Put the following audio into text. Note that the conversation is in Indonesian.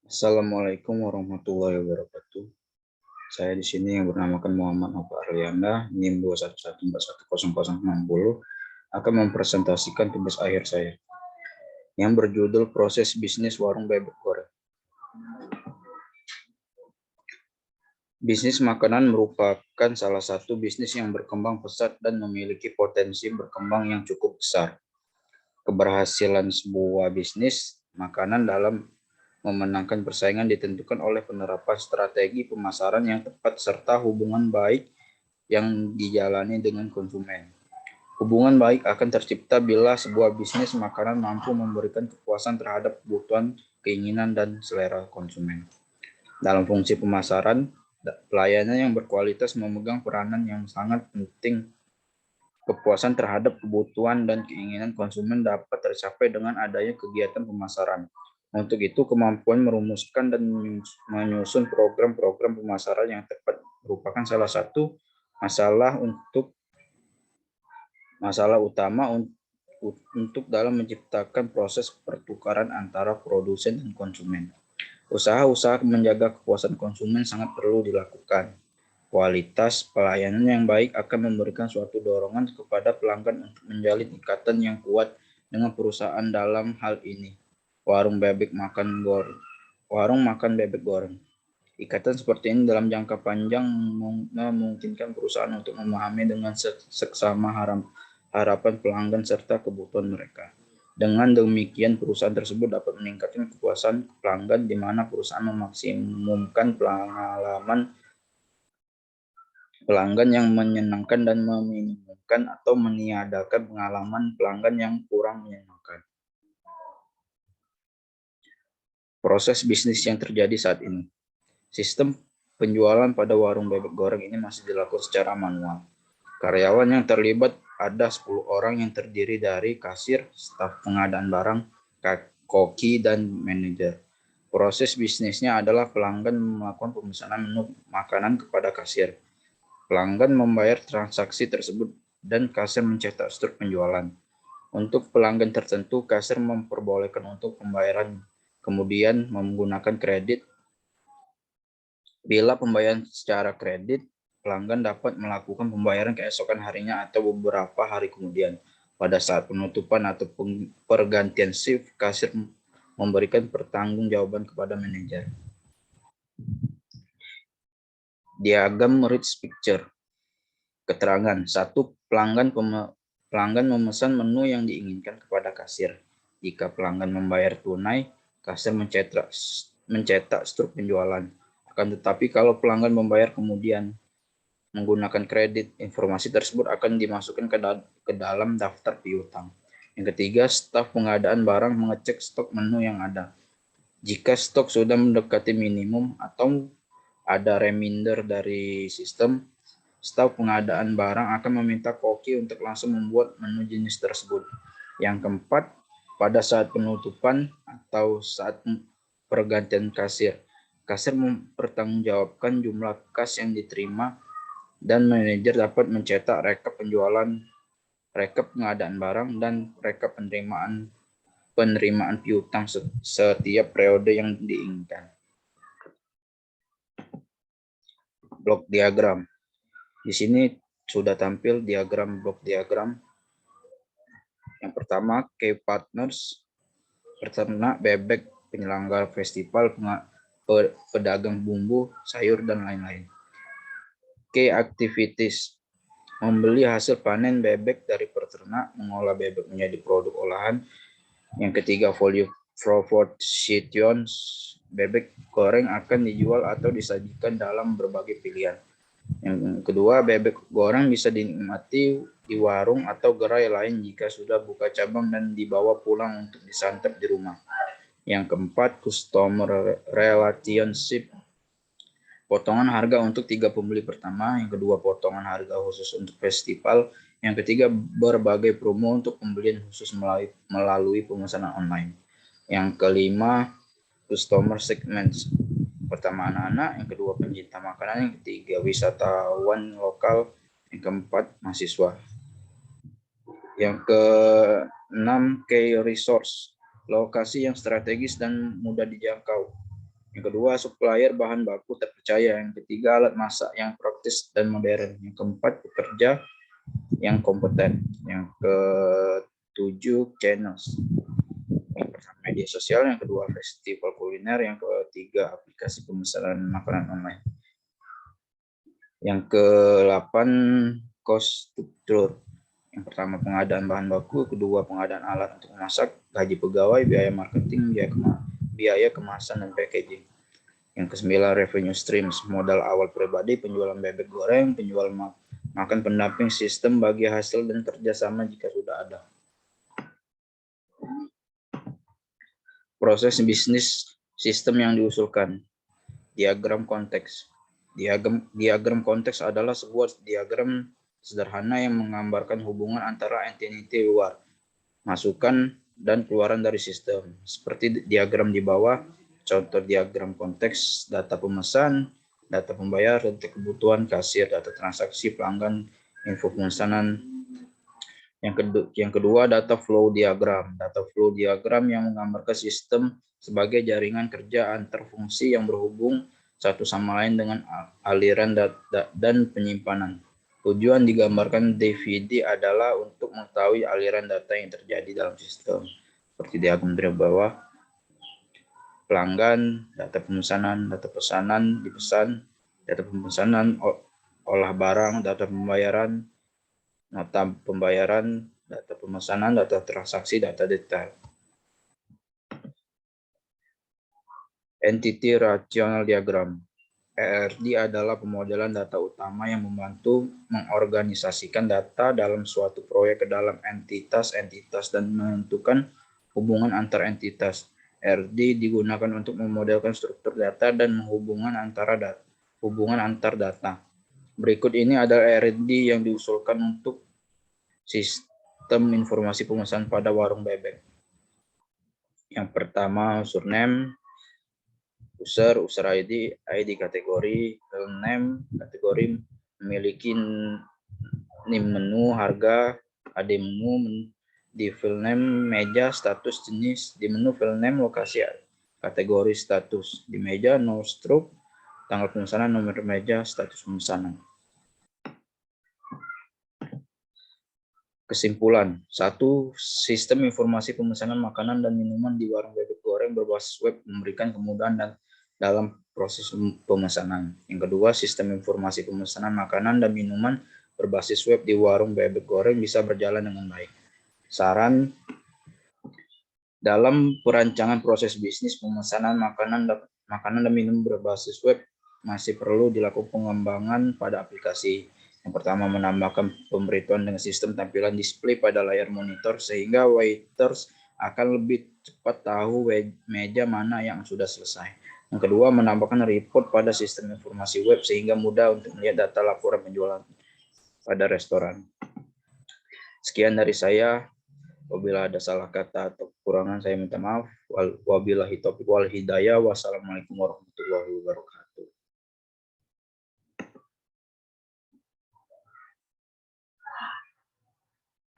Assalamualaikum warahmatullahi wabarakatuh. Saya di sini yang bernamakan Muhammad Nova Arlianda, NIM 211410060, akan mempresentasikan tugas akhir saya yang berjudul Proses Bisnis Warung Bebek Goreng. Bisnis makanan merupakan salah satu bisnis yang berkembang pesat dan memiliki potensi berkembang yang cukup besar. Keberhasilan sebuah bisnis makanan dalam memenangkan persaingan ditentukan oleh penerapan strategi pemasaran yang tepat serta hubungan baik yang dijalani dengan konsumen. Hubungan baik akan tercipta bila sebuah bisnis makanan mampu memberikan kepuasan terhadap kebutuhan, keinginan, dan selera konsumen. Dalam fungsi pemasaran, pelayanan yang berkualitas memegang peranan yang sangat penting. Kepuasan terhadap kebutuhan dan keinginan konsumen dapat tercapai dengan adanya kegiatan pemasaran. Untuk itu, kemampuan merumuskan dan menyusun program-program pemasaran yang tepat merupakan salah satu masalah utama untuk dalam menciptakan proses pertukaran antara produsen dan konsumen. Usaha-usaha menjaga kepuasan konsumen sangat perlu dilakukan. Kualitas pelayanan yang baik akan memberikan suatu dorongan kepada pelanggan untuk menjalin ikatan yang kuat dengan perusahaan dalam hal ini. Warung makan bebek goreng. Ikatan seperti ini dalam jangka panjang memungkinkan perusahaan untuk memahami dengan seksama harapan pelanggan serta kebutuhan mereka. Dengan demikian, perusahaan tersebut dapat meningkatkan kepuasan pelanggan di mana perusahaan memaksimumkan pengalaman pelanggan yang menyenangkan dan meminimumkan atau meniadakan pengalaman pelanggan yang kurang menyenangkan. Proses bisnis yang terjadi saat ini. Sistem penjualan pada warung bebek goreng ini masih dilakukan secara manual. Karyawan yang terlibat ada 10 orang yang terdiri dari kasir, staf pengadaan barang, koki, dan manajer. Proses bisnisnya adalah pelanggan melakukan pemesanan menu makanan kepada kasir. Pelanggan membayar transaksi tersebut dan kasir mencetak struk penjualan. Untuk pelanggan tertentu, kasir memperbolehkan untuk pembayaran kemudian menggunakan kredit. Bila pembayaran secara kredit, pelanggan dapat melakukan pembayaran keesokan harinya atau beberapa hari kemudian. Pada saat penutupan atau pergantian shift, kasir memberikan pertanggungjawaban kepada manajer. Diagram rich picture. Keterangan. 1. Pelanggan memesan menu yang diinginkan kepada kasir. Jika pelanggan membayar tunai, kasir mencetak struk penjualan. Akan tetapi kalau pelanggan membayar kemudian menggunakan kredit, informasi tersebut akan dimasukkan ke dalam daftar piutang. Yang ketiga, staf pengadaan barang mengecek stok menu yang ada. Jika stok sudah mendekati minimum atau ada reminder dari sistem, staf pengadaan barang akan meminta koki untuk langsung membuat menu jenis tersebut. Yang keempat, pada saat penutupan atau saat pergantian kasir, kasir mempertanggungjawabkan jumlah kas yang diterima dan manajer dapat mencetak rekap penjualan, rekap pengadaan barang, dan rekap penerimaan piutang setiap periode yang diinginkan. Blok diagram. Di sini sudah tampil diagram blok diagram. Yang pertama, key partners, peternak bebek, penyelenggara festival, pedagang bumbu, sayur, dan lain-lain. Key activities, membeli hasil panen bebek dari peternak, mengolah bebek menjadi produk olahan. Yang ketiga, value proposition, bebek goreng akan dijual atau disajikan dalam berbagai pilihan. Yang kedua, bebek goreng bisa dinikmati di warung atau gerai lain jika sudah buka cabang dan dibawa pulang untuk disantap di rumah. Yang keempat, customer relationship, potongan harga untuk 3 pembeli pertama. Yang kedua, potongan harga khusus untuk festival. Yang ketiga, berbagai promo untuk pembelian khusus melalui pemesanan online. Yang kelima, customer segments. Pertama, anak-anak. Yang kedua, pencinta makanan. Yang ketiga, wisatawan lokal. Yang keempat, mahasiswa. Yang keenam, key resource, lokasi yang strategis dan mudah dijangkau. Yang kedua, supplier bahan baku terpercaya. Yang ketiga, alat masak yang praktis dan modern. Yang keempat, pekerja yang kompeten. Yang ketujuh, channels. Yang pertama, media sosial. Yang kedua, festival kuliner. Yang ketiga, aplikasi pemesanan makanan online. Yang ke-8, cost structure. Yang pertama, pengadaan bahan baku. Kedua, pengadaan alat untuk memasak, gaji pegawai, biaya marketing, biaya kemasan dan packaging. Yang ke-9, revenue streams, modal awal pribadi, penjualan bebek goreng, penjual makan pendamping, sistem bagi hasil dan kerjasama jika sudah ada. Proses bisnis sistem yang diusulkan. Diagram konteks. Diagram konteks adalah sebuah diagram sederhana yang menggambarkan hubungan antara entiti luar, masukan, dan keluaran dari sistem. Seperti diagram di bawah, contoh diagram konteks, data pemesan, data pembayar, data kebutuhan kasir, data transaksi pelanggan, info pemesanan. Yang kedua, data flow diagram. Data flow diagram yang menggambarkan sistem sebagai jaringan kerja antar fungsi yang berhubung satu sama lain dengan aliran data dan penyimpanan. Tujuan digambarkan DVD adalah untuk mengetahui aliran data yang terjadi dalam sistem. Seperti diagram di bawah, pelanggan, data pemesanan, data pesanan, dipesan, data pemesanan, olah barang, data pembayaran, nota pembayaran, data pemesanan, data transaksi, data detail. Entity Rational Diagram. ERD adalah pemodelan data utama yang membantu mengorganisasikan data dalam suatu proyek ke dalam entitas-entitas dan menentukan hubungan antar entitas. ERD digunakan untuk memodelkan struktur data dan hubungan antar data. Berikut ini adalah ERD yang diusulkan untuk sistem informasi pemesanan pada warung bebek. Yang pertama, user name, user ID, ID kategori, file name, kategori memiliki NIM menu, harga, AD menu, di file name, meja, status, jenis, di menu file name, lokasi, kategori, status, di meja, no stroke, tanggal pemesanan, nomor meja, status pemesanan. Kesimpulan. 1. Sistem informasi pemesanan makanan dan minuman di warung bebek goreng berbasis web memberikan kemudahan dalam proses pemesanan. Yang kedua, sistem informasi pemesanan makanan dan minuman berbasis web di warung bebek goreng bisa berjalan dengan baik. Saran, dalam perancangan proses bisnis pemesanan makanan dan minum berbasis web masih perlu dilakukan pengembangan pada aplikasi. Yang pertama, menambahkan pemberitahuan dengan sistem tampilan display pada layar monitor sehingga waiters akan lebih cepat tahu meja mana yang sudah selesai. Yang kedua, menambahkan report pada sistem informasi web sehingga mudah untuk melihat data laporan penjualan pada restoran. Sekian dari saya. Apabila ada salah kata atau kekurangan saya minta maaf. Wabillahi taufiq wal hidayah. Wassalamualaikum warahmatullahi wabarakatuh.